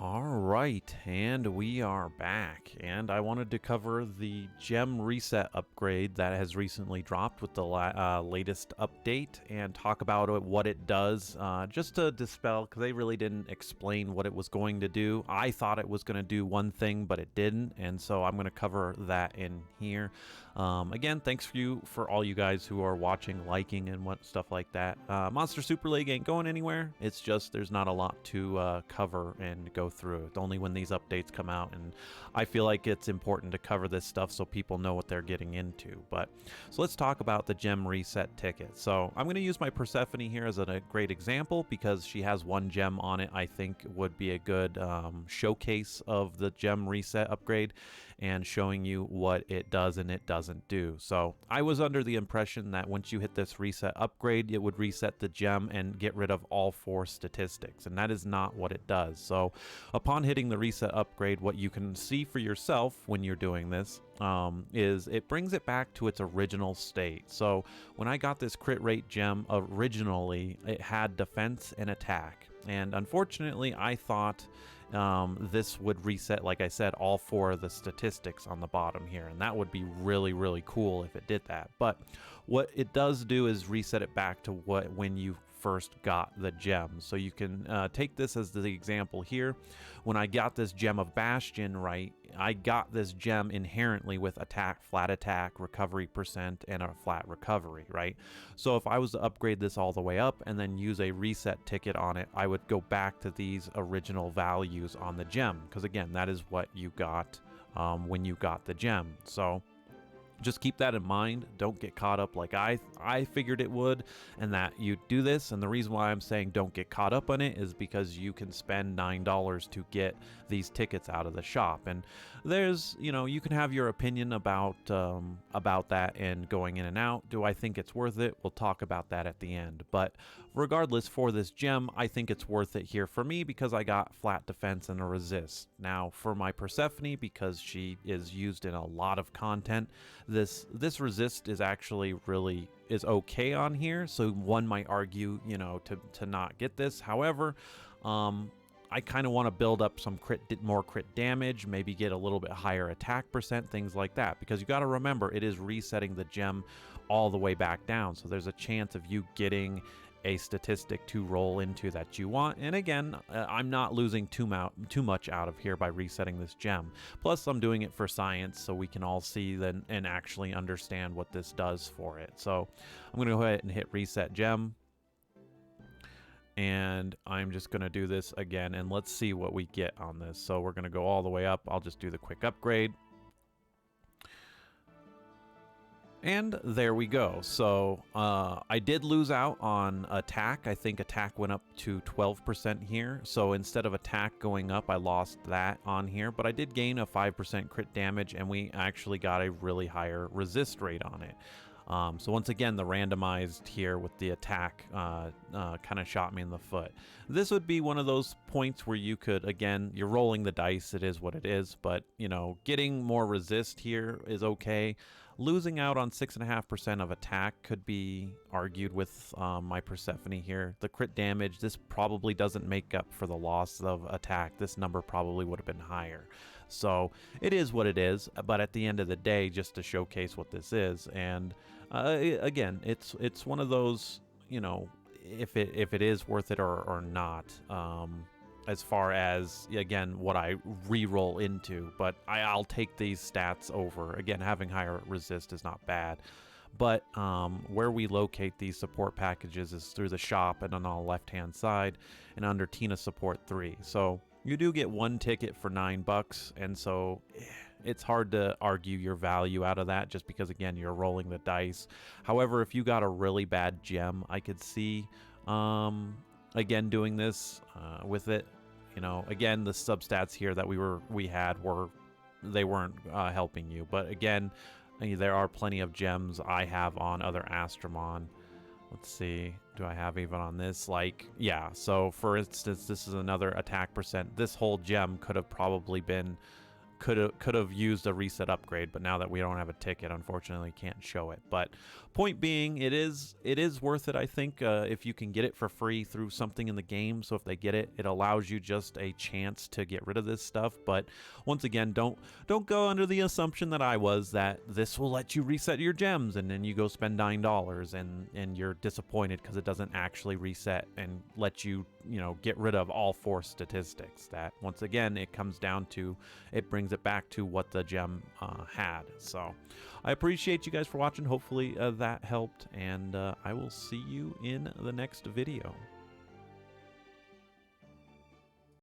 All right, and we are back. And I wanted to cover the gem reset upgrade that has recently dropped with the latest update and talk about what it does, just to dispel, because they really didn't explain what it was going to do. I thought it was going to do one thing, but it didn't, and so I'm going to cover that in here. Again, thanks for all you guys who are watching, liking, and stuff like that. Monster Super League ain't going anywhere. It's just there's not a lot to cover and go through it, only when these updates come out, and I feel like it's important to cover this stuff so people know what they're getting into. So let's talk about the gem reset ticket. So I'm going to use my Persephone here as a great example because she has one gem on it. I think would be a good showcase of the gem reset upgrade and showing you what it does and it doesn't do. So I was under the impression that once you hit this reset upgrade, it would reset the gem and get rid of all 4 statistics, and that is not what it does. So upon hitting the reset upgrade, what you can see for yourself when you're doing this is it brings it back to its original state. So when I got this crit rate gem originally, it had defense and attack, and unfortunately I thought this would reset, like I said, all 4 of the statistics on the bottom here, and that would be really, really cool if it did that. But what it does do is reset it back to when you first got the gem. So you can take this as the example here. When I got this gem of Bastion, right, I got this gem inherently with attack, flat attack, recovery percent, and a flat recovery, right? So if I was to upgrade this all the way up and then use a reset ticket on it, I would go back to these original values on the gem, because again, that is what you got when you got the gem. So just keep that in mind. Don't get caught up like I figured it would, and that you do this. And the reason why I'm saying don't get caught up on it is because you can spend $9 to get these tickets out of the shop. And there's, you can have your opinion about that and going in and out. Do I think it's worth it? We'll talk about that at the end. But regardless, for this gem, I think it's worth it here for me because I got flat defense and a resist. Now for my Persephone, because she is used in a lot of content, this resist is actually really is okay on here. So one might argue, to not get this. However, I kind of want to build up some more crit damage, maybe get a little bit higher attack percent, things like that, because you got to remember it is resetting the gem all the way back down. So there's a chance of you getting a statistic to roll into that you want. And again, I'm not losing too much out of here by resetting this gem. Plus, I'm doing it for science so we can all see then and actually understand what this does for it. So I'm going to go ahead and hit reset gem. And I'm just going to do this again, and let's see what we get on this. So we're going to go all the way up. I'll just do the quick upgrade. And there we go. So I did lose out on attack. I think attack went up to 12% here. So instead of attack going up, I lost that on here. But I did gain a 5% crit damage, and we actually got a really higher resist rate on it. So once again, the randomized here with the attack kind of shot me in the foot. This would be one of those points where you could, again, you're rolling the dice. It is what it is. But, getting more resist here is okay. Losing out on 6.5% of attack could be argued with my Persephone here. The crit damage, this probably doesn't make up for the loss of attack. This number probably would have been higher. So it is what it is, but at the end of the day, just to showcase what this is, and again, it's one of those, if it is worth it or not, as far as, again, what I re-roll into, but I'll take these stats over. Again, having higher resist is not bad. But where we locate these support packages is through the shop and on the left-hand side and under Tina Support 3. So you do get one ticket for $9, and so it's hard to argue your value out of that just because, again, you're rolling the dice. However, if you got a really bad gem, I could see, again, doing this with it. Again, the substats here that we had weren't helping you. But again, there are plenty of gems I have on other Astromon. Let's see, do I have even on this? Yeah, so for instance, this is another attack percent. This whole gem could have probably been could have used a reset upgrade, but now that we don't have a ticket, unfortunately can't show it. But point being, it is worth it, I think, if you can get it for free through something in the game. So if they get it, it allows you just a chance to get rid of this stuff. But once again, don't go under the assumption that I was, that this will let you reset your gems and then you go spend $9 and you're disappointed because it doesn't actually reset and let you, get rid of all 4 statistics. That once again, it comes down to, it brings it back to what the gem had. So I appreciate you guys for watching. Hopefully that helped, and I will see you in the next video.